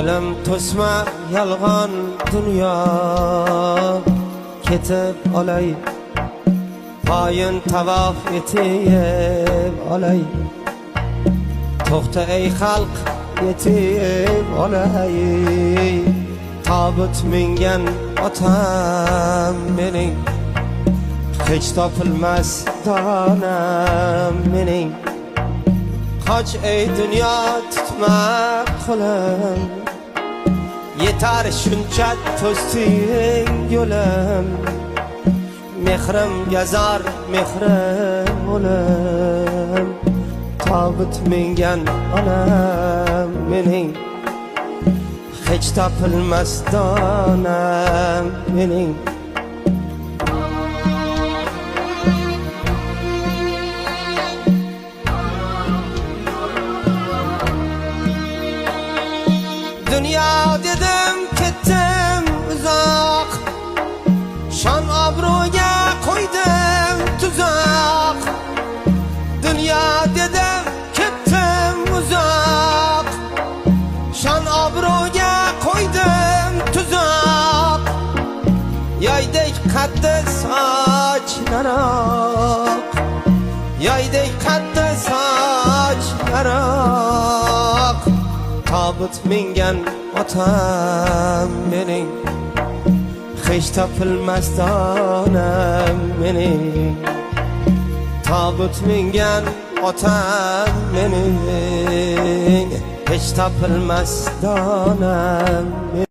yo'lim to'sma yolg'on dunyo, ketib olay xoin tavof etib olay. To'xta ey xalq, yetib olay. Tobut mingan otam mening, hech topilmas donam mening. Qoch ey dunyo, tutma qo'lim, yetar shuncha to'sding yo'lim. Mehrim yazar, mehrim o'lim, tobut mingan onam mening, hech topilmas donam mening. Dünya dedim ketdim uzoq, shon obro'ga qo'ydim tuzoq. Dünya dedim ketdim uzoq, shon obro'ga qo'ydim tuzoq. Yoydek qaddi sochlaroq, yoydek qaddi sochlaroq. Tobut mingan otam mening, hech topilmas donam mening. Tobut mingan otam mening, hech topilmas donam mening.